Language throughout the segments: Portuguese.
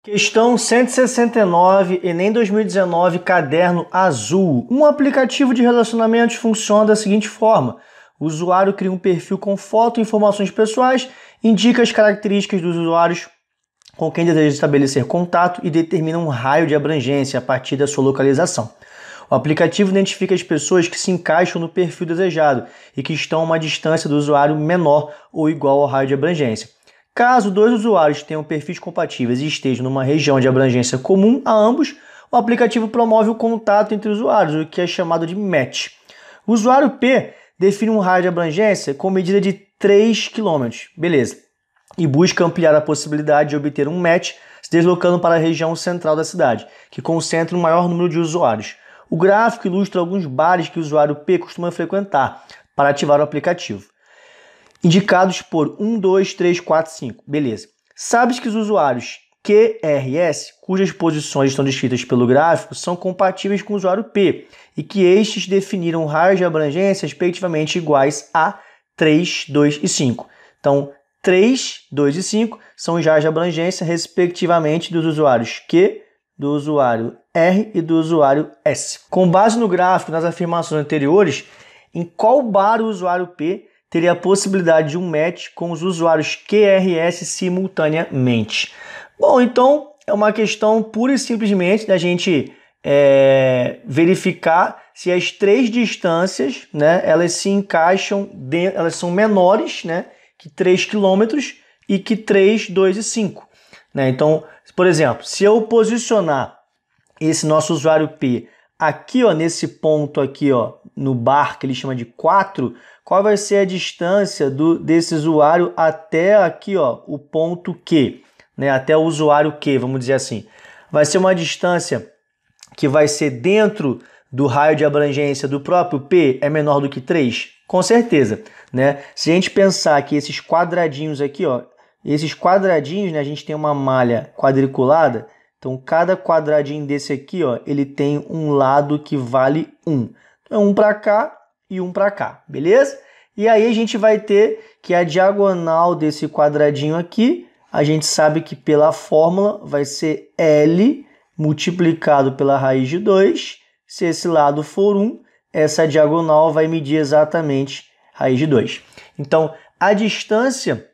Questão 169, Enem 2019, caderno azul. Um aplicativo de relacionamentos funciona da seguinte forma. O usuário cria um perfil com foto e informações pessoais, indica as características dos usuários com quem deseja estabelecer contato e determina um raio de abrangência a partir da sua localização. O aplicativo identifica as pessoas que se encaixam no perfil desejado e que estão a uma distância do usuário menor ou igual ao raio de abrangência. Caso dois usuários tenham perfis compatíveis e estejam numa região de abrangência comum a ambos, o aplicativo promove o contato entre usuários, o que é chamado de match. O usuário P define um raio de abrangência com medida de 3 km, beleza, e busca ampliar a possibilidade de obter um match se deslocando para a região central da cidade, que concentra um maior número de usuários. O gráfico ilustra alguns bares que o usuário P costuma frequentar para ativar o aplicativo. Indicados por 1, 2, 3, 4, 5. Beleza. Sabes que os usuários QRS, cujas posições estão descritas pelo gráfico, são compatíveis com o usuário P e que estes definiram raios de abrangência respectivamente iguais a 3, 2 e 5. Então, 3, 2 e 5 são os raios de abrangência respectivamente dos usuários Q, do usuário R e do usuário S. Com base no gráfico, nas afirmações anteriores, em qual bar o usuário P teria a possibilidade de um match com os usuários QRS simultaneamente? Bom, então é uma questão pura e simplesmente da gente verificar se as três distâncias, né, elas se encaixam, elas são menores, né, que 3 km e que 3, 2 e 5. Né? Então, por exemplo, se eu posicionar esse nosso usuário P aqui, ó, nesse ponto aqui, ó, no bar que ele chama de 4, qual vai ser a distância desse usuário até aqui, ó, o ponto Q, né, até o usuário Q, vamos dizer assim. Vai ser uma distância que vai ser dentro do raio de abrangência do próprio P, é menor do que 3? Com certeza, né? Se a gente pensar que esses quadradinhos aqui, ó, esses quadradinhos, né, a gente tem uma malha quadriculada, então cada quadradinho desse aqui, ó, ele tem um lado que vale 1. Então, um para cá e um para cá, beleza? E aí a gente vai ter que a diagonal desse quadradinho aqui, a gente sabe que pela fórmula vai ser L multiplicado pela raiz de 2. Se esse lado for 1, essa diagonal vai medir exatamente raiz de 2. Então, a distância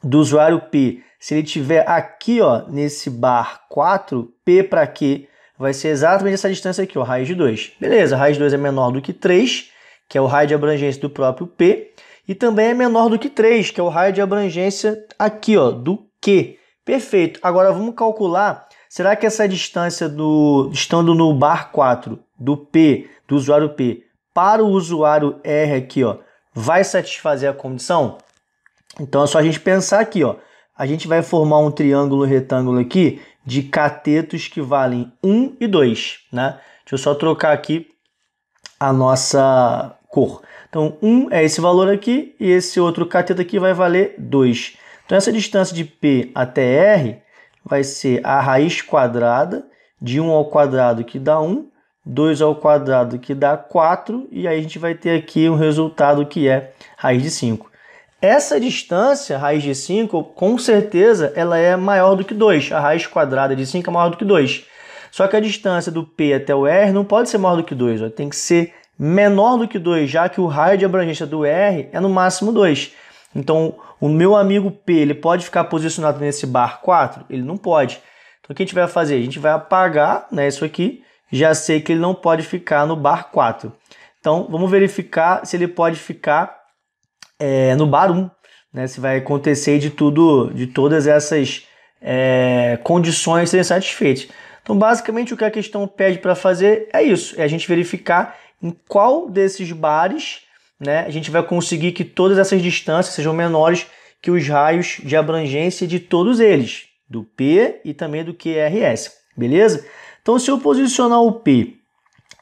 do usuário P, se ele estiver aqui, ó, nesse bar 4, P para Q, vai ser exatamente essa distância aqui, ó, raiz de 2. Beleza, raiz de 2 é menor do que 3, que é o raio de abrangência do próprio P, e também é menor do que 3, que é o raio de abrangência aqui, ó, do Q. Perfeito. Agora vamos calcular, será que essa distância estando no bar 4 do P, do usuário P, para o usuário R aqui, ó, vai satisfazer a condição? Então é só a gente pensar aqui, ó. A gente vai formar um triângulo retângulo aqui de catetos que valem 1 e 2, né? Deixa eu só trocar aqui a nossa cor. Então 1 é esse valor aqui e esse outro cateto aqui vai valer 2. Então essa distância de P até R vai ser a raiz quadrada de 1 ao quadrado que dá 1, 2 ao quadrado que dá 4 e aí a gente vai ter aqui um resultado que é raiz de 5. Essa distância, raiz de 5, com certeza ela é maior do que 2. A raiz quadrada de 5 é maior do que 2. Só que a distância do P até o R não pode ser maior do que 2. Ó. Tem que ser menor do que 2, já que o raio de abrangência do R é no máximo 2. Então, o meu amigo P ele pode ficar posicionado nesse bar 4? Ele não pode. Então, o que a gente vai fazer? A gente vai apagar, né, isso aqui. Já sei que ele não pode ficar no bar 4. Então, vamos verificar se ele pode ficar no bar 1, né? Se vai acontecer de todas essas condições serem satisfeitas. Então, basicamente, o que a questão pede para fazer é isso, é a gente verificar em qual desses bares, né, a gente vai conseguir que todas essas distâncias sejam menores que os raios de abrangência de todos eles, do P e também do QRS, beleza? Então, se eu posicionar o P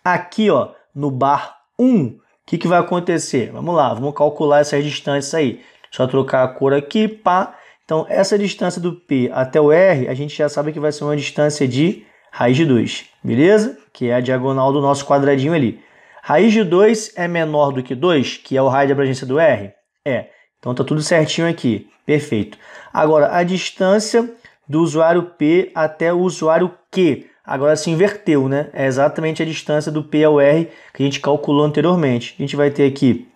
aqui, ó, no bar 1, o que vai acontecer? Vamos lá, vamos calcular essas distâncias aí. Só trocar a cor aqui, pá. Então, essa distância do P até o R, a gente já sabe que vai ser uma distância de raiz de 2, beleza? Que é a diagonal do nosso quadradinho ali. Raiz de 2 é menor do que 2, que é o raio de abrangência do R? É. Então, tá tudo certinho aqui. Perfeito. Agora, a distância do usuário P até o usuário Q. Agora se inverteu, né? É exatamente a distância do P ao R que a gente calculou anteriormente. A gente vai ter aqui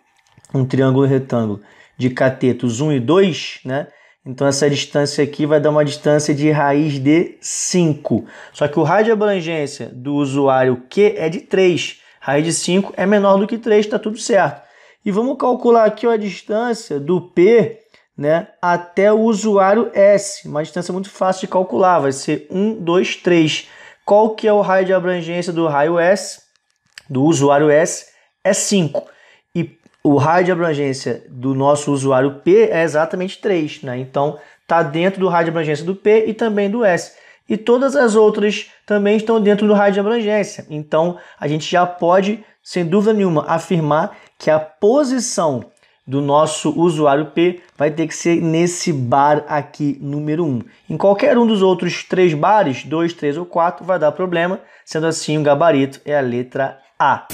um triângulo retângulo de catetos 1 e 2, né? Então essa distância aqui vai dar uma distância de raiz de 5. Só que o raio de abrangência do usuário Q é de 3. Raiz de 5 é menor do que 3, está tudo certo. E vamos calcular aqui a distância do P, né, até o usuário S. Uma distância muito fácil de calcular, vai ser 1, 2, 3. Qual que é o raio de abrangência do raio S, do usuário S? É 5. E o raio de abrangência do nosso usuário P é exatamente 3, né? Então, está dentro do raio de abrangência do P e também do S. E todas as outras também estão dentro do raio de abrangência. Então, a gente já pode, sem dúvida nenhuma, afirmar que a posição do nosso usuário P vai ter que ser nesse bar aqui, número 1. Em qualquer um dos outros 3 bares, 2, 3 ou 4, vai dar problema. Sendo assim, o gabarito é a letra A.